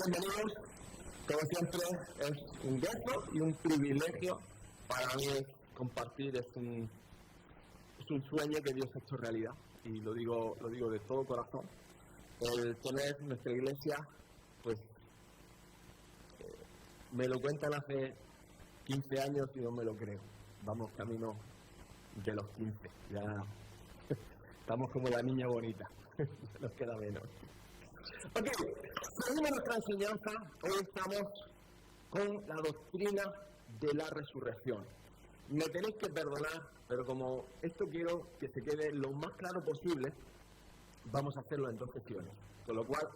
Bienvenidos, como siempre es un gozo y un privilegio para mí compartir, es un sueño que Dios ha hecho realidad y lo digo de todo corazón. El tener nuestra iglesia, pues me lo cuentan hace 15 años y no me lo creo. Vamos camino de los 15, ya estamos como la niña bonita, nos queda menos. Ok, seguimos nuestra enseñanza. Hoy estamos con la doctrina de la resurrección. Me tenéis que perdonar, pero como esto quiero que se quede lo más claro posible, vamos a hacerlo en 2 sesiones. Con lo cual,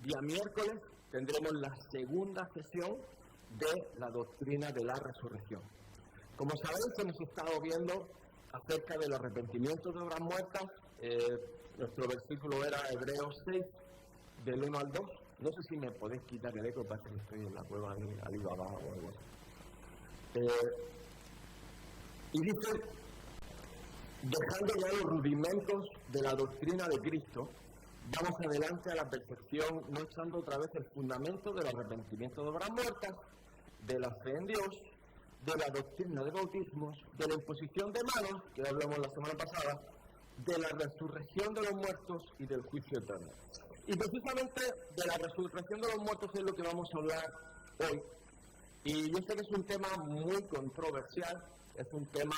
día miércoles tendremos la segunda sesión de la doctrina de la resurrección. Como sabéis, hemos estado viendo acerca del arrepentimiento de obras muertas. Nuestro versículo era Hebreos 6, del 1 al 2. No sé si me podéis quitar el eco, para que estoy en la cueva de Alibaba o algo así. Y dice, dejando ya los rudimentos de la doctrina de Cristo, vamos adelante a la perfección, no echando otra vez el fundamento del arrepentimiento de obras muertas, de la fe en Dios, de la doctrina de bautismos, de la imposición de manos, que hablamos la semana pasada, de la resurrección de los muertos y del juicio eterno. Y precisamente de la resurrección de los muertos es lo que vamos a hablar hoy. Y yo sé que es un tema muy controversial, es un tema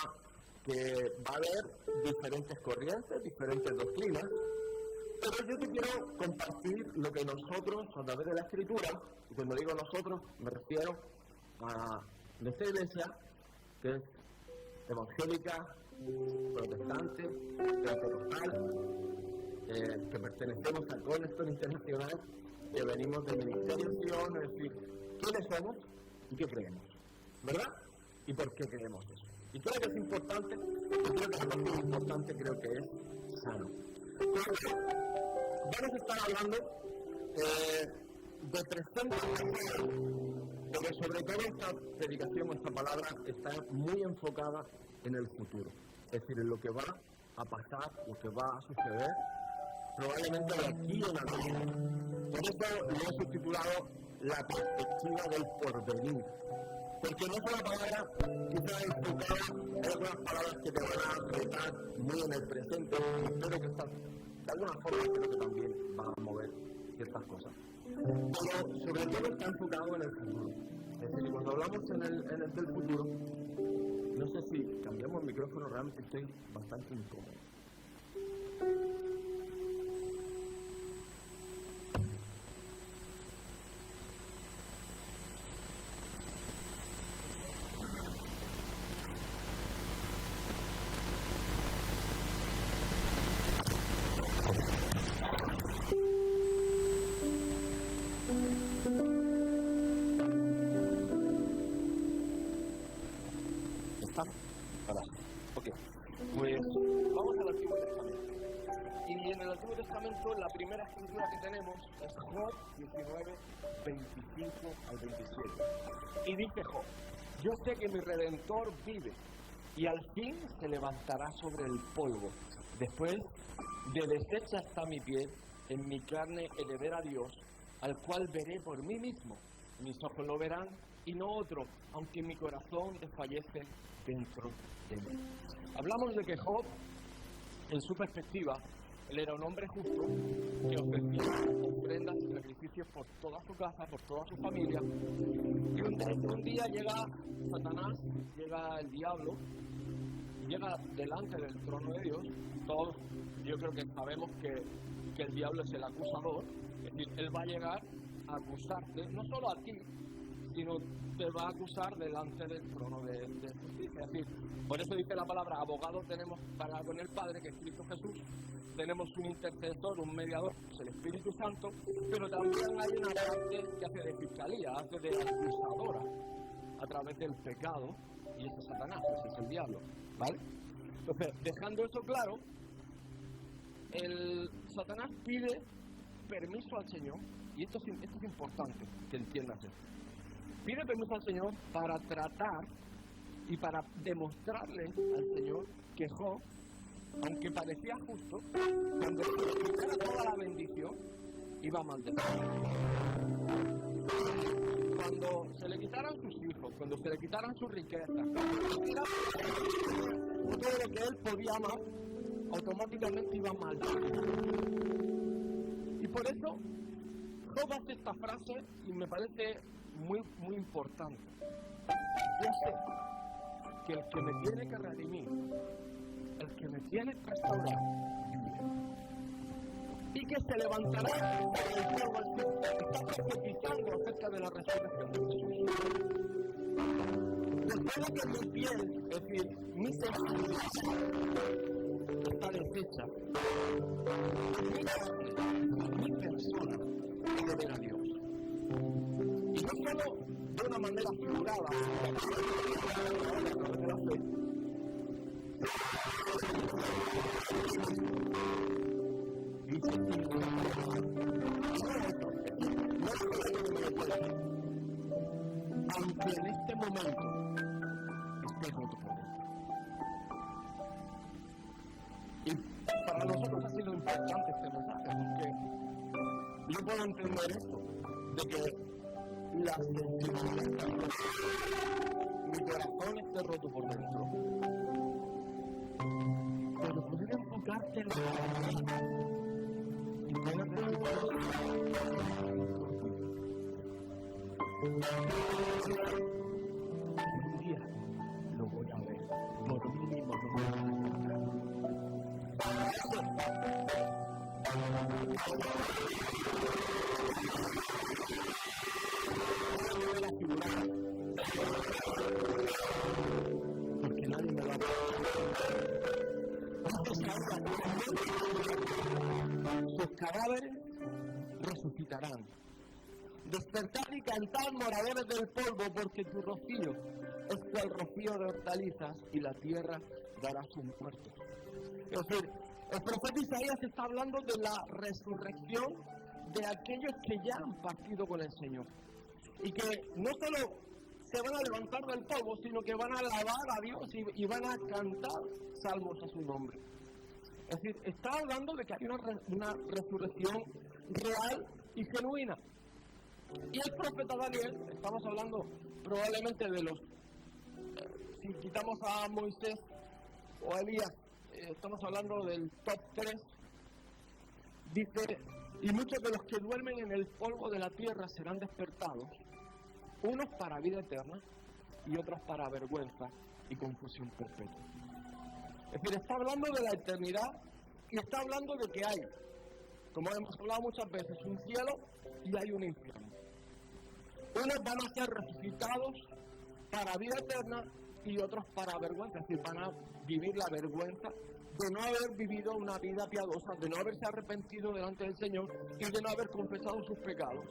que va a haber diferentes corrientes, diferentes doctrinas, pero yo te quiero compartir lo que nosotros, a través de la Escritura, y cuando digo nosotros, me refiero a nuestra iglesia, que es evangélica, protestante, pentecostal, que pertenecemos al Cornerstone Internacional, que venimos del Ministerio de Sion, es decir, quiénes somos y qué creemos, ¿verdad? ¿Y por qué creemos eso? Y creo que es importante, y creo que la parte importante creo que es sano. Entonces, vamos a estar hablando de presente, porque sobre todo esta predicación, esta palabra, está muy enfocada en el futuro, es decir, en lo que va a pasar, lo que va a suceder, probablemente de aquí en adelante. Por eso lo he subtitulado la perspectiva del porvenir. Porque no es una palabra quizá enfocada, hay algunas palabras que te van a retar muy en el presente, pero que están, de alguna forma creo que también van a mover ciertas cosas. Pero sobre todo está enfocado en el futuro. Es decir, cuando hablamos en el del futuro, no sé si cambiamos el micrófono, realmente estoy bastante incómodo. La primera escritura que tenemos es Job 19, 25 al 27. Y dice Job, yo sé que mi Redentor vive y al fin se levantará sobre el polvo. Después de deshecha está mi piel, en mi carne he de ver a Dios, al cual veré por mí mismo. Mis ojos lo verán y no otro, aunque mi corazón desfallece dentro de mí. Hablamos de que Job, en su perspectiva, él era un hombre justo que ofrecía ofrendas y sacrificios por toda su casa, por toda su familia. Y un día llega Satanás, llega el diablo, llega delante del trono de Dios. Todos yo creo que sabemos que el diablo es el acusador. Es decir, él va a llegar a acusarte, no solo a ti, sino te va a acusar delante del trono de justicia. Es decir, por eso dice la palabra, abogado tenemos para con el Padre, que es Cristo Jesús. Tenemos un intercesor, un mediador, el Espíritu Santo, pero también hay una parte que hace de fiscalía, hace de acusadora a través del pecado, y ese es Satanás, ese es el diablo, ¿vale? Entonces, dejando eso claro, el Satanás pide permiso al Señor, y esto es importante que entiendas esto. Pide permiso al Señor para tratar y para demostrarle al Señor que Job, aunque parecía justo, cuando se le quitara toda la bendición, iba a maldecir. cuando se le quitaran sus hijos, cuando se le quitaran sus riquezas, cuando se le quitaran todo lo que él podía amar, automáticamente iba mal. Y por eso Job hace esta frase y me parece muy, muy importante. Yo sé que el que me tiene que redimir, el que me tiene que restaurar, y que se levantará del polvo al cielo. Está profetizando acerca de la resurrección de Jesús. Después de que mi piel, es decir, mi sensibilidad está deshecha, mi persona debe ver a Dios. Y no solo de una manera figurada, sino a través de la fe. Dice aunque en este momento esté roto por dentro. Y para nosotros ha sido importante este mensaje, porque yo puedo entender esto, de que la sensibilidad, mi corazón esté roto por dentro. Pero poder enfocarte en la verdad y poder decir un día lo voy a ver, por mínimo lo voy a ver. Porque nadie me va a ver. Sus cadáveres resucitarán. Despertad y cantad, moradores del polvo, porque tu rocío es el rocío de hortalizas y la tierra dará sus muertos. Es decir, el profeta Isaías está hablando de la resurrección de aquellos que ya han partido con el Señor. Y que no solo se van a levantar del polvo, sino que van a alabar a Dios y van a cantar salmos a su nombre. Es decir, está hablando de que hay una resurrección real y genuina. Y el profeta Daniel, estamos hablando probablemente de los, si quitamos a Moisés o a Elías, estamos hablando del top 3, dice, y muchos de los que duermen en el polvo de la tierra serán despertados, unos para vida eterna y otros para vergüenza y confusión perpetua. Es decir, está hablando de la eternidad y está hablando de que hay, como hemos hablado muchas veces, un cielo y hay un infierno. Unos van a ser resucitados para vida eterna y otros para vergüenza, es decir, van a vivir la vergüenza de no haber vivido una vida piadosa, de no haberse arrepentido delante del Señor y de no haber confesado sus pecados.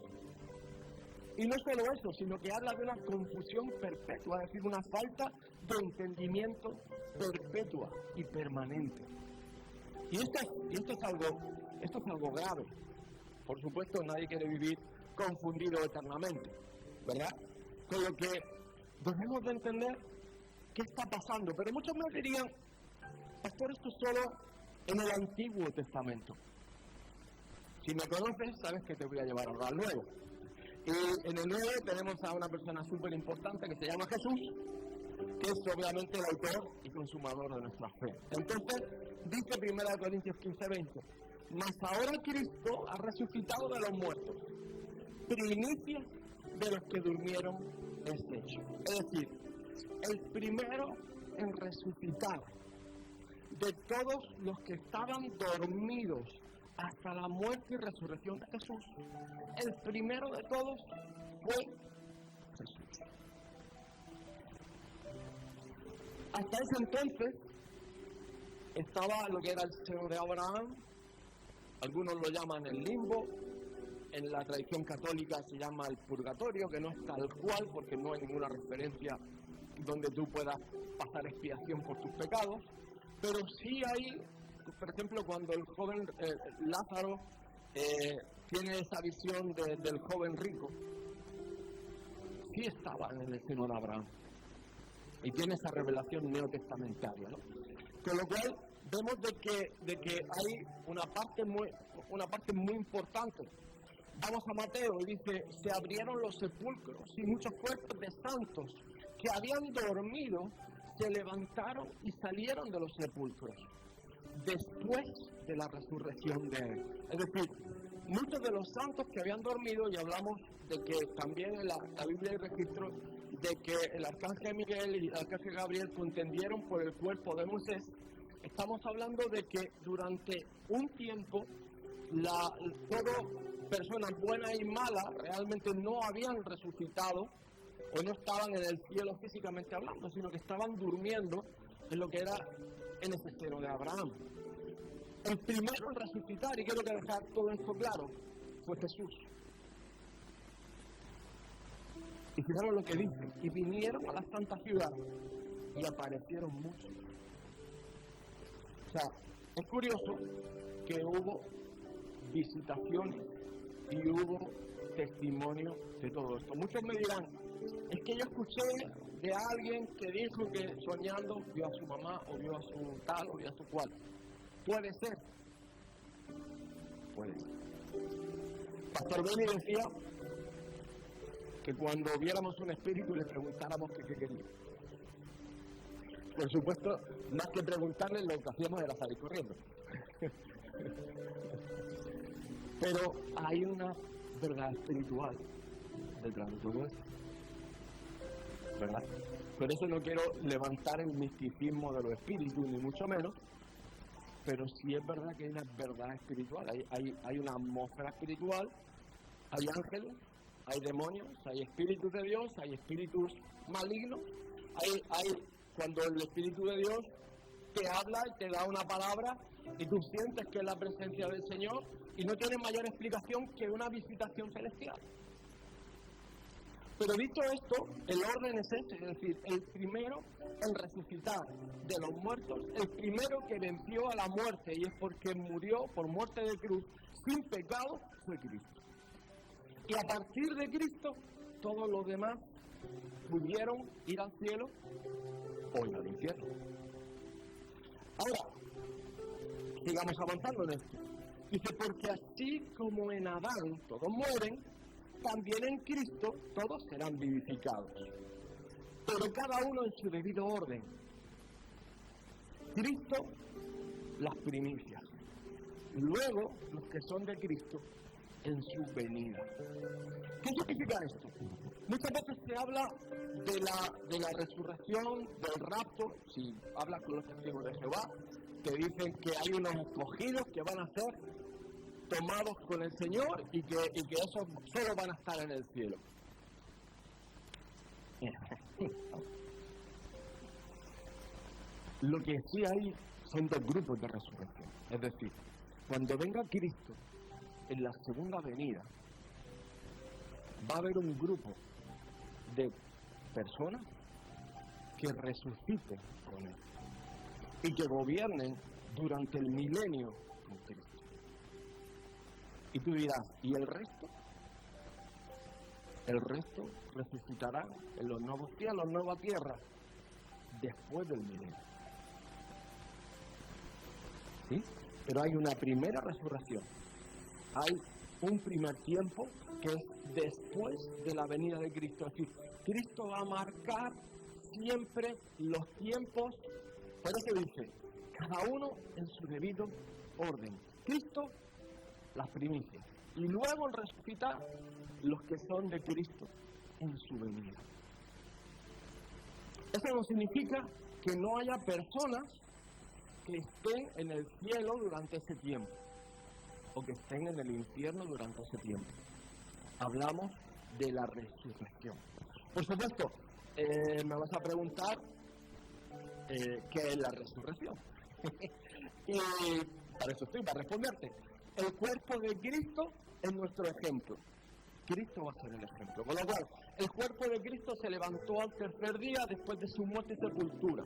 Y no solo eso, sino que habla de una confusión perpetua, es decir, una falta de entendimiento perpetua y permanente. Y esto es algo grave. Por supuesto, nadie quiere vivir confundido eternamente, ¿verdad? Con lo que debemos de entender qué está pasando. Pero muchos me dirían, pastor, esto es solo en el Antiguo Testamento. Si me conoces, sabes que te voy a llevar al Nuevo. Y en el Nuevo tenemos a una persona súper importante que se llama Jesús, que es obviamente el autor y consumador de nuestra fe. Entonces, dice 1 Corintios 15:20, mas ahora Cristo ha resucitado de los muertos, primicia de los que durmieron es hecho. Es decir, el primero en resucitar de todos los que estaban dormidos hasta la muerte y resurrección de Jesús, el primero de todos fue Jesús. Hasta ese entonces estaba lo que era el seno de Abraham, algunos lo llaman el limbo, en la tradición católica se llama el purgatorio, que no es tal cual porque no hay ninguna referencia donde tú puedas pasar expiación por tus pecados, pero sí hay, por ejemplo, cuando el joven Lázaro tiene esa visión del joven rico, sí estaba en el seno de Abraham y tiene esa revelación neotestamentaria, ¿no? Con lo cual vemos de que hay una parte muy importante Vamos a Mateo y dice, se abrieron los sepulcros y muchos cuerpos de santos que habían dormido se levantaron y salieron de los sepulcros después de la resurrección de él. Es decir, muchos de los santos que habían dormido, y hablamos de que también en la Biblia hay registro de que el arcángel Miguel y el arcángel Gabriel contendieron por el cuerpo de Moisés. Estamos hablando de que durante un tiempo todas personas buenas y malas realmente no habían resucitado o no estaban en el cielo físicamente hablando, sino que estaban durmiendo en lo que era en ese seno de Abraham. El primero en resucitar, y quiero que dejar todo esto claro, fue Jesús. Y fijaros lo que dice, y vinieron a la santa ciudad y aparecieron muchos. O sea, es curioso que hubo visitaciones y hubo testimonio de todo esto. Muchos me dirán, es que yo escuché de alguien que dijo que soñando vio a su mamá o vio a su tal o vio a su cual. Puede ser. Puede ser. Pastor Benny decía que cuando viéramos un espíritu le preguntáramos qué quería. Por supuesto, más que preguntarle, lo que hacíamos era salir corriendo. Pero hay una verdad espiritual detrás de todo esto, ¿verdad? Por eso no quiero levantar el misticismo de los espíritus, ni mucho menos, pero sí es verdad que hay una verdad espiritual, hay una atmósfera espiritual, hay ángeles, hay demonios, hay espíritus de Dios, hay espíritus malignos, hay cuando el Espíritu de Dios te habla y te da una palabra y tú sientes que es la presencia del Señor y no tiene mayor explicación que una visitación celestial. Pero dicho esto, el orden es este, es decir, el primero en resucitar de los muertos, el primero que venció a la muerte, y es porque murió por muerte de cruz, sin pecado, fue Cristo. Y a partir de Cristo, todos los demás pudieron ir al cielo o ir al infierno. Ahora, sigamos avanzando en esto. Dice, porque así como en Adán todos mueren, también en Cristo todos serán vivificados, pero cada uno en su debido orden. Cristo, las primicias. Luego, los que son de Cristo, en su venida. ¿Qué significa esto? Muchas veces se habla de la resurrección, del rapto. Si hablas con los testigos de Jehová, te dicen que hay unos escogidos que van a ser tomados con el Señor y que esos solo van a estar en el cielo. Lo que sí hay son dos grupos de resurrección. Es decir, cuando venga Cristo en la segunda venida, va a haber un grupo de personas que resuciten con Él y que gobiernen durante el milenio con Cristo. Y tú dirás, ¿y el resto? El resto resucitará en los nuevos cielos, nueva tierra, después del milenio. ¿Sí? Pero hay una primera resurrección. Hay un primer tiempo que es después de la venida de Cristo. Es decir, Cristo va a marcar siempre los tiempos. Por eso dice, cada uno en su debido orden. Cristo, las primicias. Y luego al resucitar, los que son de Cristo en su venida. Eso no significa que no haya personas que estén en el cielo durante ese tiempo, o que estén en el infierno durante ese tiempo. Hablamos de la resurrección. Por supuesto, me vas a preguntar qué es la resurrección. Y para eso estoy, para responderte. El cuerpo de Cristo es nuestro ejemplo. Cristo va a ser el ejemplo. Con lo cual, el cuerpo de Cristo se levantó al tercer día después de su muerte y sepultura.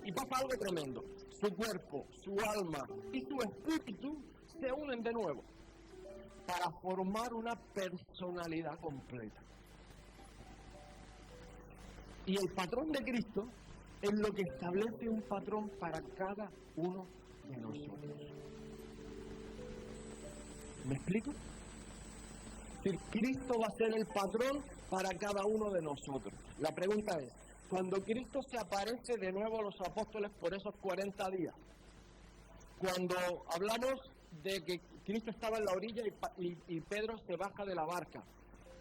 Y pasa algo tremendo. Su cuerpo, su alma y su espíritu se unen de nuevo para formar una personalidad completa. Y el patrón de Cristo es lo que establece un patrón para cada uno de nosotros. ¿Me explico? Es decir, Cristo va a ser el patrón para cada uno de nosotros. La pregunta es, cuando Cristo se aparece de nuevo a los apóstoles por esos 40 días, cuando hablamos de que Cristo estaba en la orilla y Pedro se baja de la barca,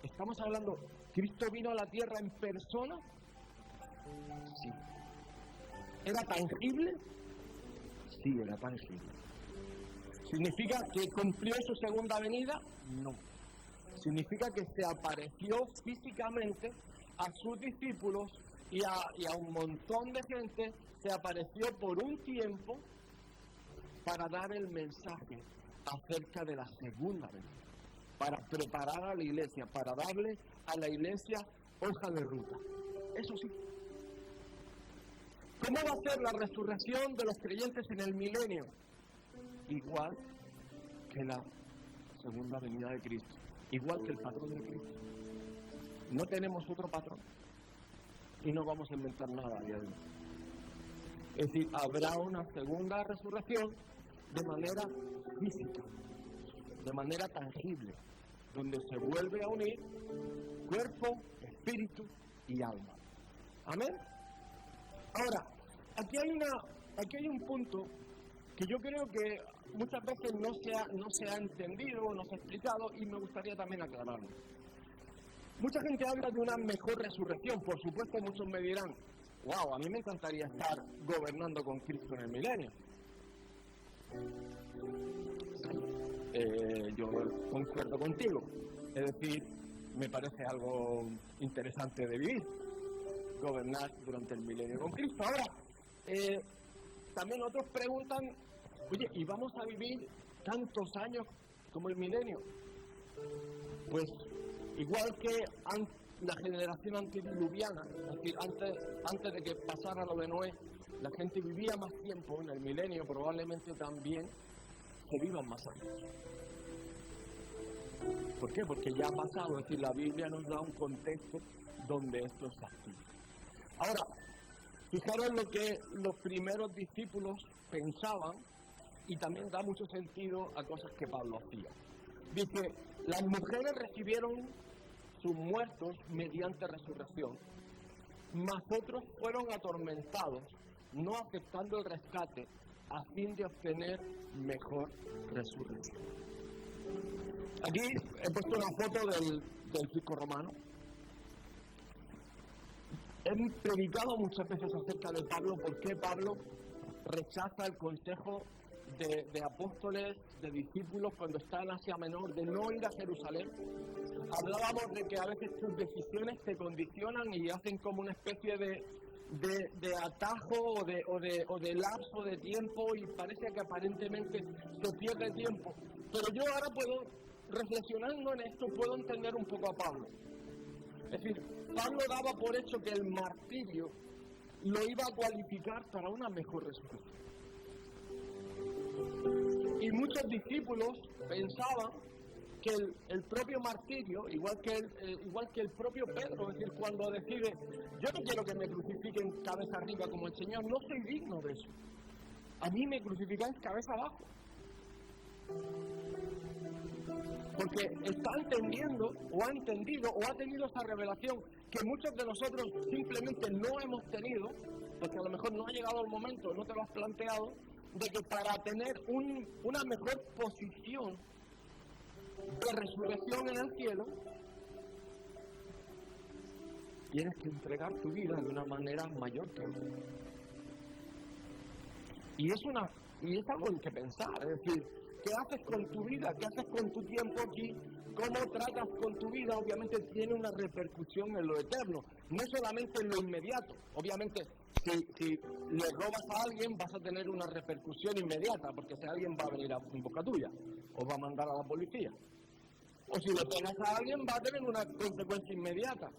¿estamos hablando, Cristo vino a la tierra en persona? Sí. ¿Era tangible? Sí, era tangible. ¿Significa que cumplió su segunda venida? No. Significa que se apareció físicamente a sus discípulos y a un montón de gente, se apareció por un tiempo para dar el mensaje acerca de la segunda venida, para preparar a la iglesia, para darle a la iglesia hoja de ruta. Eso sí. ¿Cómo va a ser la resurrección de los creyentes en el milenio? Igual que la segunda venida de Cristo, igual que el patrón de Cristo. No tenemos otro patrón y no vamos a inventar nada a día de hoy. Es decir, habrá una segunda resurrección de manera física, de manera tangible, donde se vuelve a unir cuerpo, espíritu y alma. ¿Amén? Ahora, aquí hay un punto que yo creo que muchas veces no se ha entendido, no se ha explicado, y me gustaría también aclararlo. Mucha gente habla de una mejor resurrección. Por supuesto, muchos me dirán, wow, a mí me encantaría estar gobernando con Cristo en el milenio. Yo concuerdo contigo. Es decir, me parece algo interesante de vivir, gobernar durante el milenio con Cristo. Ahora, también otros preguntan, oye, ¿y vamos a vivir tantos años como el milenio? Pues igual que la generación antediluviana, es decir, antes de que pasara lo de Noé, la gente vivía más tiempo. En el milenio probablemente también se vivan más años. ¿Por qué? Porque ya ha pasado, es decir, la Biblia nos da un contexto donde esto es así. Ahora, fijaros lo que los primeros discípulos pensaban, y también da mucho sentido a cosas que Pablo hacía. Dice, las mujeres recibieron sus muertos mediante resurrección, mas otros fueron atormentados, no aceptando el rescate, a fin de obtener mejor resurrección. Aquí he puesto una foto del circo romano. He predicado muchas veces acerca de Pablo, por qué Pablo rechaza el consejo de apóstoles, de discípulos cuando está en Asia Menor, de no ir a Jerusalén. Hablábamos de que a veces tus decisiones te condicionan y hacen como una especie de atajo o de lapso de tiempo, y parece que aparentemente se pierde tiempo. Pero yo ahora reflexionando en esto, puedo entender un poco a Pablo. Es decir, Pablo daba por hecho que el martirio lo iba a cualificar para una mejor resurrección. Y muchos discípulos pensaban que el propio martirio, igual que el propio Pedro, es decir, cuando decide, yo no quiero que me crucifiquen cabeza arriba como el Señor, no soy digno de eso. A mí me crucifican cabeza abajo. Porque está entendiendo, o ha entendido, o ha tenido esa revelación que muchos de nosotros simplemente no hemos tenido, porque a lo mejor no ha llegado el momento, no te lo has planteado, de que para tener una mejor posición de resurrección en el cielo, tienes que entregar tu vida de una manera mayor que otra. Y es algo en que pensar, es decir, ¿qué haces con tu vida? ¿Qué haces con tu tiempo aquí? ¿Cómo tratas con tu vida? Obviamente tiene una repercusión en lo eterno, no solamente en lo inmediato. Obviamente, si le robas a alguien, vas a tener una repercusión inmediata, porque ese alguien va a venir en boca tuya, o va a mandar a la policía. O si le pegas a alguien, va a tener una consecuencia inmediata.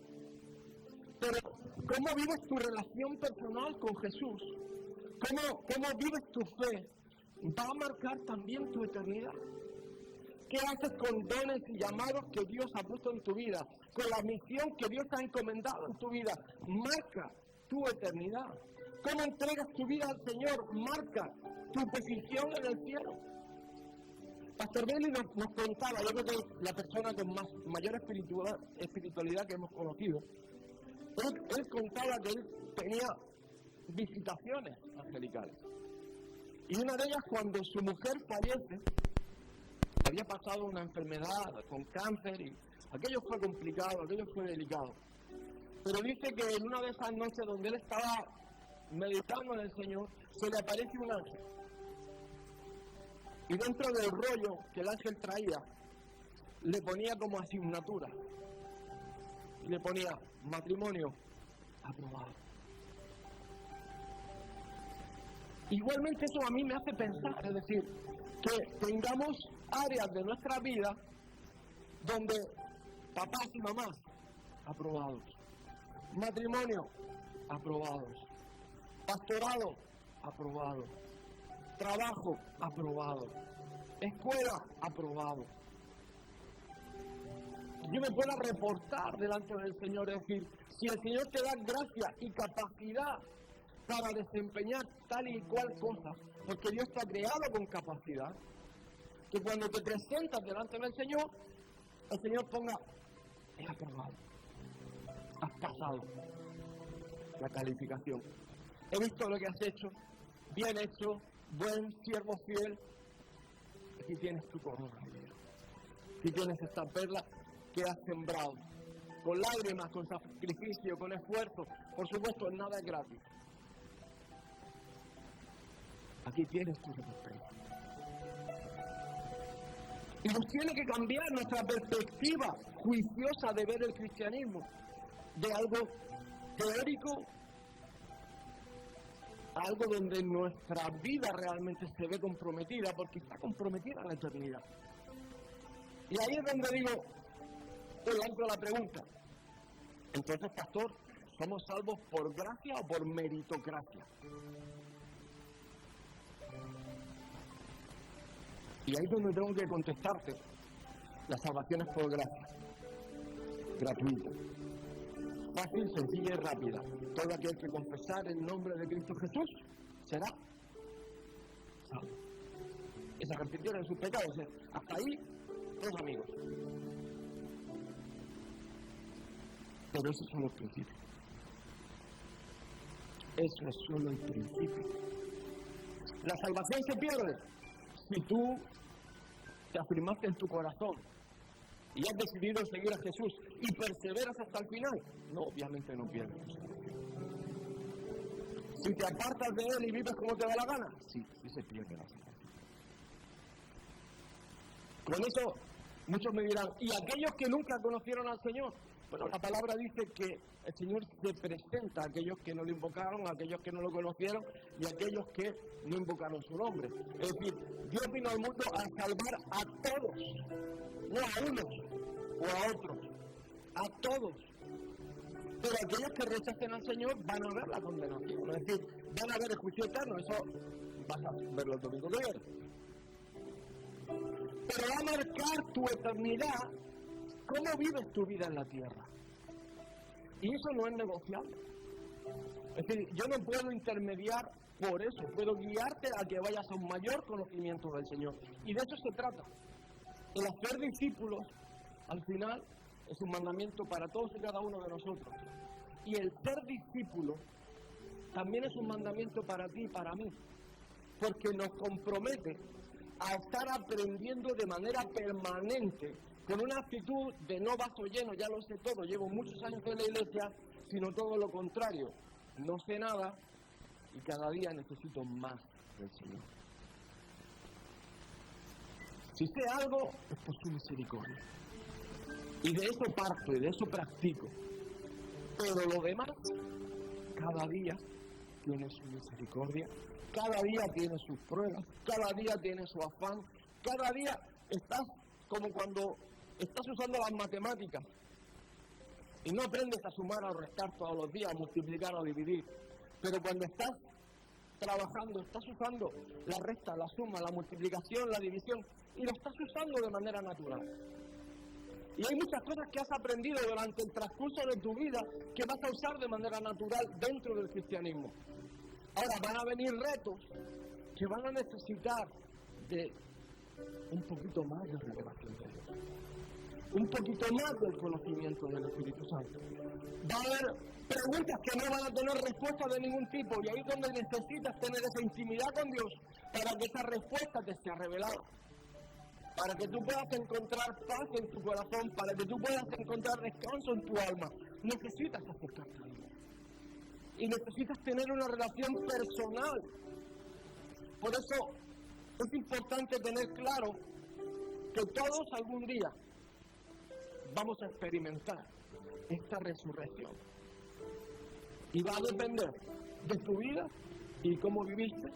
Pero, ¿cómo vives tu relación personal con Jesús? ¿Cómo vives tu fe? Va a marcar también tu eternidad. ¿Qué haces con dones y llamados que Dios ha puesto en tu vida? Con la misión que Dios te ha encomendado en tu vida. Marca tu eternidad. ¿Cómo entregas tu vida al Señor? Marca tu posición en el cielo. Pastor Bailey nos contaba, yo creo que es la persona con mayor espiritualidad que hemos conocido. Él contaba que él tenía visitaciones angelicales. Y una de ellas, cuando su mujer fallece, había pasado una enfermedad con cáncer y aquello fue complicado, aquello fue delicado. Pero dice que en una de esas noches donde él estaba meditando en el Señor, se le aparece un ángel. Y dentro del rollo que el ángel traía, le ponía como asignatura. Y le ponía matrimonio aprobado. Igualmente eso a mí me hace pensar, es decir, que tengamos áreas de nuestra vida donde papás y mamás aprobados, matrimonio aprobados, pastorado aprobado, trabajo aprobado, escuela aprobado. Yo me pueda reportar delante del Señor, es decir, si el Señor te da gracia y capacidad para desempeñar tal y cual cosa, porque Dios te ha creado con capacidad, que cuando te presentas delante del Señor, el Señor ponga, es aprobado, has pasado la calificación. He visto lo que has hecho, bien hecho, buen siervo fiel. Aquí tienes tu corona, aquí tienes esta perla que has sembrado, con lágrimas, con sacrificio, con esfuerzo. Por supuesto, nada es gratis. Aquí tienes tu recompensa. Y nos tiene que cambiar nuestra perspectiva juiciosa de ver el cristianismo, de algo teórico a algo donde nuestra vida realmente se ve comprometida, porque está comprometida la eternidad. Y ahí es donde digo, te lanzo la pregunta. Entonces, pastor, ¿somos salvos por gracia o por meritocracia? Y ahí es donde tengo que contestarte. La salvación es por gracia, gratuita, fácil, sencilla y rápida. Todo aquel que confesar el nombre de Cristo Jesús será salvo. Y se arrepintieron de sus pecados. Hasta ahí, todos amigos. Pero eso es solo el principio. Eso es solo el principio. La salvación se pierde si tú te afirmaste en tu corazón y has decidido seguir a Jesús y perseveras hasta el final. No, obviamente no pierdes. Si te apartas de Él y vives como te da la gana, sí se pierde la salvación. Con eso, muchos me dirán, ¿y aquellos que nunca conocieron al Señor? Bueno, la palabra dice que el Señor se presenta a aquellos que no lo invocaron, a aquellos que no lo conocieron y a aquellos que no invocaron su nombre. Es decir, Dios vino al mundo a salvar a todos, no a unos o a otros, a todos. Pero aquellos que rechacen al Señor van a ver la condenación, es decir, van a ver el juicio eterno. Eso vas a verlo el domingo que viene. Pero va a marcar tu eternidad cómo vives tu vida en la tierra. Y eso no es negociable. Es decir, yo no puedo intermediar por eso, puedo guiarte a que vayas a un mayor conocimiento del Señor. Y de eso se trata. El hacer discípulos, al final, es un mandamiento para todos y cada uno de nosotros. Y el ser discípulo también es un mandamiento para ti y para mí, porque nos compromete a estar aprendiendo de manera permanente, con una actitud de no vaso lleno, ya lo sé todo, llevo muchos años en la iglesia, sino todo lo contrario, no sé nada y cada día necesito más del Señor. Si sé algo, es por su misericordia. Y de eso parto y de eso practico. Pero lo demás, cada día tiene su misericordia, cada día tiene sus pruebas, cada día tiene su afán, cada día estás como cuando estás usando las matemáticas y no aprendes a sumar, a restar todos los días, a multiplicar o dividir. Pero cuando estás trabajando, estás usando la resta, la suma, la multiplicación, la división, y lo estás usando de manera natural. Y hay muchas cosas que has aprendido durante el transcurso de tu vida que vas a usar de manera natural dentro del cristianismo. Ahora van a venir retos que van a necesitar de un poquito más de revelación de Dios, un poquito más del conocimiento del Espíritu Santo. Va a haber preguntas que no van a tener respuesta de ningún tipo, y ahí es donde necesitas tener esa intimidad con Dios para que esa respuesta te sea revelada, para que tú puedas encontrar paz en tu corazón, para que tú puedas encontrar descanso en tu alma. Necesitas acercarte a Dios y necesitas tener una relación personal. Por eso es importante tener claro que todos algún día vamos a experimentar esta resurrección. Y va a depender de tu vida y cómo viviste,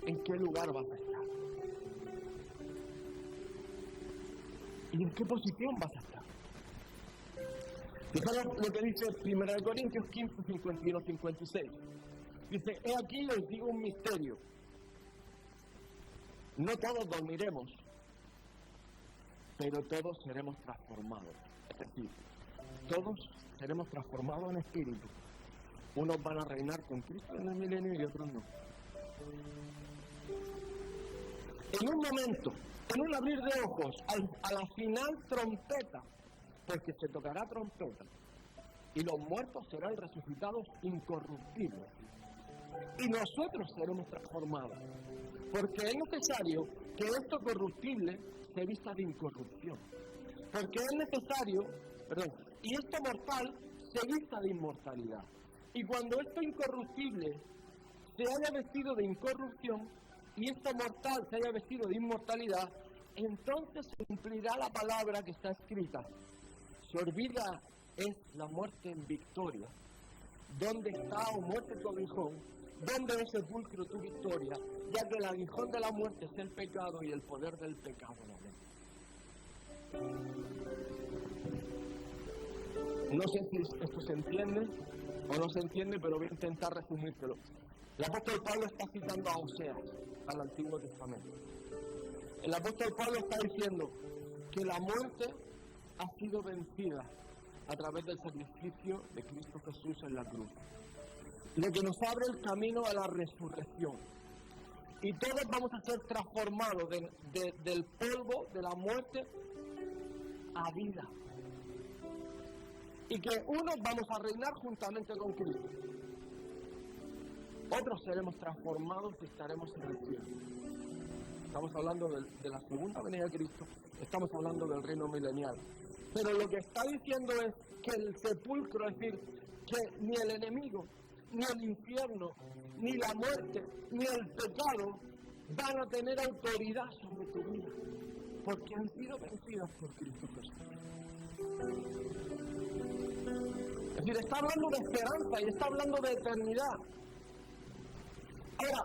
en qué lugar vas a estar. ¿Y en qué posición vas a estar? Fijaros lo que dice 1 Corintios 15, 51, 56. Dice, he aquí os digo un misterio. No todos dormiremos, pero todos seremos transformados. Es decir, todos seremos transformados en espíritu. Unos van a reinar con Cristo en el milenio y otros no. En un momento, en un abrir de ojos, a la final trompeta, porque se tocará trompeta, y los muertos serán resucitados incorruptibles. Y nosotros seremos transformados, porque es necesario que esto corruptible se vista de incorrupción. Porque es necesario, y esto mortal se vista de inmortalidad. Y cuando esto incorruptible se haya vestido de incorrupción, y esto mortal se haya vestido de inmortalidad, entonces se cumplirá la palabra que está escrita. Sorbida es la muerte en victoria. ¿Dónde está, oh muerte, tu aguijón? ¿Dónde es sepulcro tu victoria? Ya que el aguijón de la muerte es el pecado y el poder del pecado la ley. No sé si esto se entiende o no se entiende, pero voy a intentar resumírtelo. El apóstol Pablo está citando a Oseas, al Antiguo Testamento. El apóstol Pablo está diciendo que la muerte ha sido vencida a través del sacrificio de Cristo Jesús en la cruz, lo que nos abre el camino a la resurrección. Y todos vamos a ser transformados del polvo de la muerte a vida. Y que unos vamos a reinar juntamente con Cristo. Otros seremos transformados y estaremos en el cielo. Estamos hablando de la segunda venida de Cristo, estamos hablando del reino milenial. Pero lo que está diciendo es que el sepulcro, es decir, que ni el enemigo, ni el infierno, ni la muerte, ni el pecado van a tener autoridad sobre tu vida, porque han sido vencidas por Cristo Jesús. Es decir, está hablando de esperanza y está hablando de eternidad. Ahora,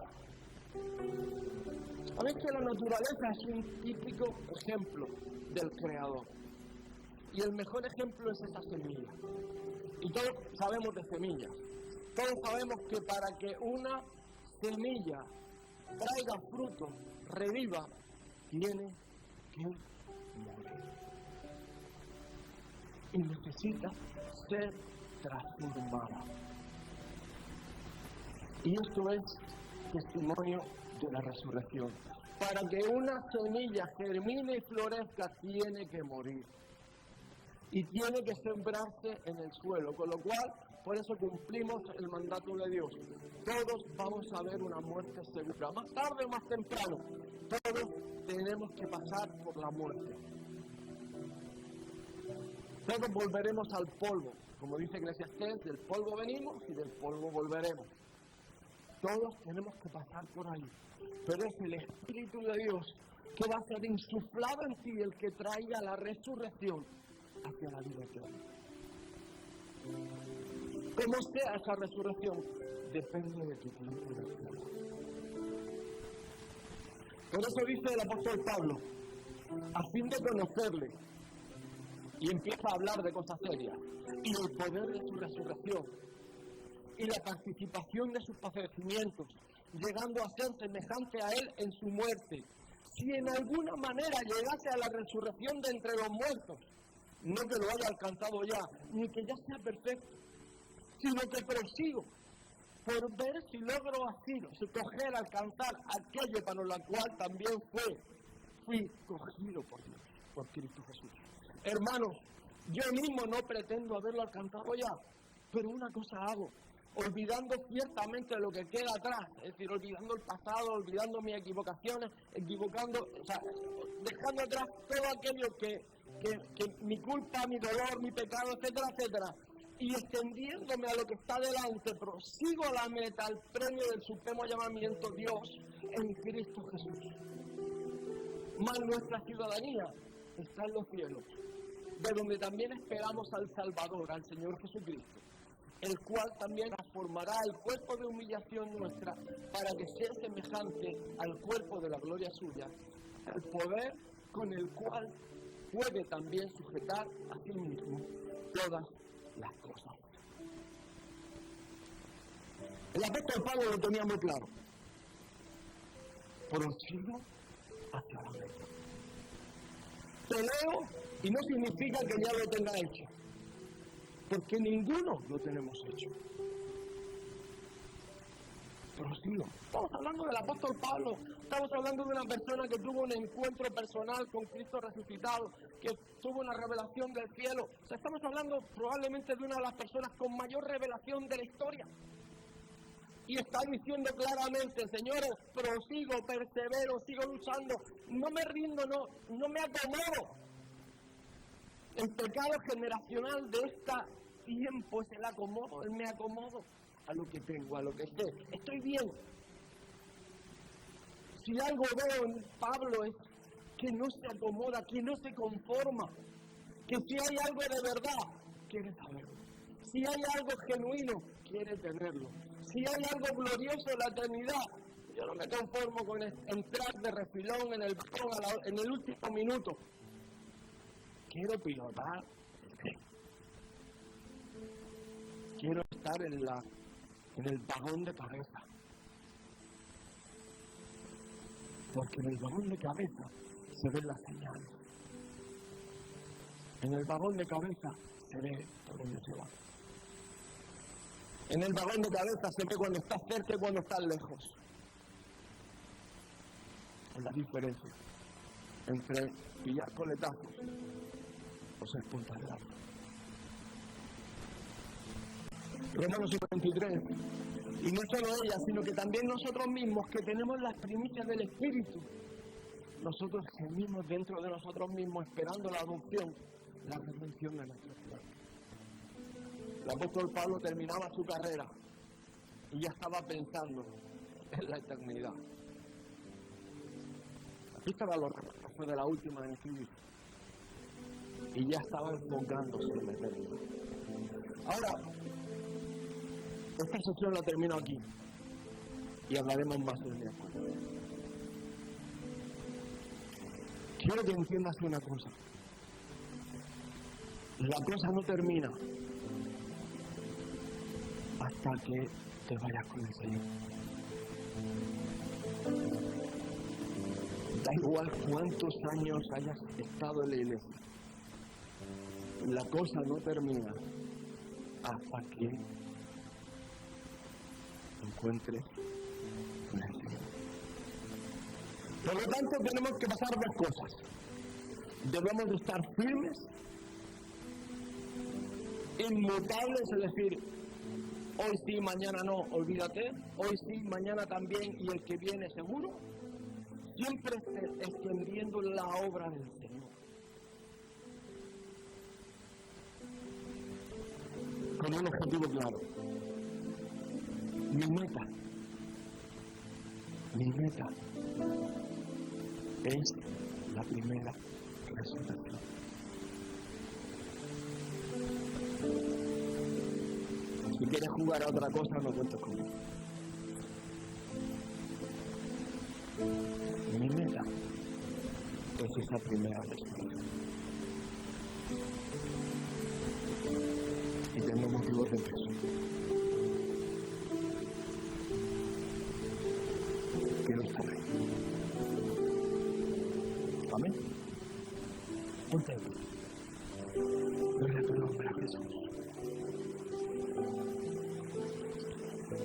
sabéis que la naturaleza es un típico ejemplo del Creador. Y el mejor ejemplo es esa semilla. Y todos sabemos de semillas. Todos sabemos que para que una semilla traiga fruto, reviva, tiene que morir. Y necesita ser transformada. Y esto es testimonio de la resurrección. Para que una semilla germine y florezca, tiene que morir. Y tiene que sembrarse en el suelo, con lo cual, por eso cumplimos el mandato de Dios. Todos vamos a ver una muerte segura, más tarde o más temprano. Todos tenemos que pasar por la muerte. Todos volveremos al polvo, como dice Eclesiastés, del polvo venimos y del polvo volveremos. Todos tenemos que pasar por ahí, pero es el Espíritu de Dios que va a ser insuflado en ti, el que traiga la resurrección hacia la vida eterna. ¿Cómo sea esa resurrección? Depende de tu tiempo de espera. Por eso dice el apóstol Pablo, a fin de conocerle, y empieza a hablar de cosas serias, y el poder de su resurrección, y la participación de sus padecimientos, llegando a ser semejante a él en su muerte. Si en alguna manera llegase a la resurrección de entre los muertos, no que lo haya alcanzado ya, ni que ya sea perfecto, sino que prosigo por ver si logro así, si coger, alcanzar aquello para lo cual también fue fui cogido por Dios, por Cristo Jesús. Hermanos, yo mismo no pretendo haberlo alcanzado ya, pero una cosa hago, olvidando ciertamente lo que queda atrás, es decir, olvidando el pasado, olvidando mis equivocaciones, dejando atrás todo aquello que mi culpa, mi dolor, mi pecado, etcétera, etcétera, y extendiéndome a lo que está delante, prosigo a la meta, al premio del supremo llamamiento Dios en Cristo Jesús. Mas nuestra ciudadanía está en los cielos, de donde también esperamos al Salvador, al Señor Jesucristo, el cual también transformará el cuerpo de humillación nuestra para que sea semejante al cuerpo de la gloria suya, el poder con el cual puede también sujetar a sí mismo todas las cosas. El apóstol Pablo lo tenía muy claro. Prosigo hacia la meta. Peleo y no significa que ya lo tenga hecho, porque ninguno lo tenemos hecho. Prosigo. Estamos hablando del apóstol Pablo, estamos hablando de una persona que tuvo un encuentro personal con Cristo resucitado, que tuvo una revelación del cielo. O sea, estamos hablando probablemente de una de las personas con mayor revelación de la historia. Y está diciendo claramente, señores, prosigo, persevero, sigo luchando, no me rindo, no me acomodo. El pecado generacional de este tiempo es el acomodo, el me acomodo a lo que tengo, a lo que esté. Estoy bien. Si algo veo en Pablo es que no se acomoda, que no se conforma, que si hay algo de verdad, quiere saberlo. Si hay algo genuino, quiere tenerlo. Si hay algo glorioso en la eternidad, yo no me conformo con entrar de refilón en el último minuto. Quiero pilotar. Quiero estar en el vagón de cabeza. Porque en el vagón de cabeza se ven las señales. En el vagón de cabeza se ve por dónde se va. En el vagón de cabeza se ve cuando estás cerca y cuando estás lejos. Es la diferencia entre pillar coletazos o ser punta de largo. Romanos 53. Y no solo ella, sino que también nosotros mismos, que tenemos las primicias del Espíritu, nosotros gemimos dentro de nosotros mismos esperando la adopción, la redención de nuestro cuerpo. El apóstol Pablo terminaba su carrera y ya estaba pensando en la eternidad. Esta era fue de la última en escribir. Y ya estaba enfocándose en la eternidad. Ahora, esta sesión la termino aquí y hablaremos más de mi acuerdo. Quiero que entiendas una cosa. La cosa no termina hasta que te vayas con el Señor. Da igual cuántos años hayas estado en la iglesia. La cosa no termina hasta que te encuentres con el Señor. Por lo tanto, tenemos que pasar dos cosas. Debemos de estar firmes, inmutables, es decir, hoy sí, mañana no, olvídate, hoy sí, mañana también y el que viene seguro, siempre extendiendo la obra del Señor. Con un objetivo claro. Mi meta es la primera resurrección. Si quieres jugar a otra cosa, no cuentes conmigo. Mi meta es esa primera resurrección. Y tengo motivos de peso. Quiero estar ahí. Amén. Ponte aquí. Gloria a tu nombre, Jesús.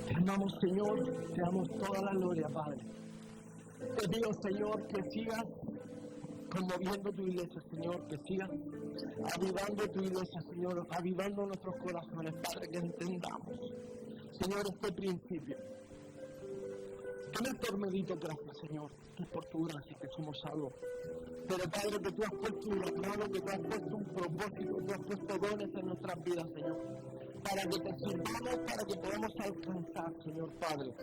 Te amamos, Señor, te damos toda la gloria, Padre. Te pido, Señor, que sigas conmoviendo tu iglesia, Señor, que sigas avivando tu iglesia, Señor, avivando nuestros corazones, Padre, que entendamos, Señor, este principio. Que en el tormedito, gracias, Señor, es por tu gracia que somos salvos. Pero, Padre, que tú has puesto un llamado, que tú has puesto un propósito, tú has puesto dones en nuestras vidas, Señor, para que te sirvamos, para que podamos alcanzar, Señor Padre,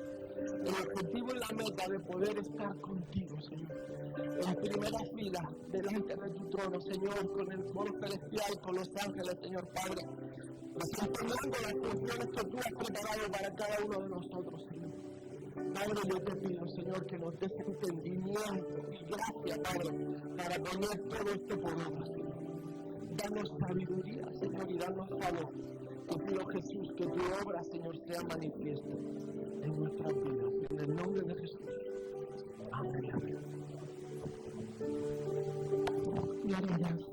el objetivo y la meta de poder estar contigo, Señor, en primera fila, delante de tu trono, Señor, con el foro celestial, con los ángeles, Señor Padre, desempeñando las funciones que tú has preparado para cada uno de nosotros, Señor. Padre, yo te pido, Señor, que nos des entendimiento y gracia, Padre, para poner todo esto por obra, Señor. Danos sabiduría, Señor, y danos favor. Te pido, Jesús, que tu obra, Señor, sea manifiesta en nuestras vidas. En el nombre de Jesús. Amén. Gloria a Dios.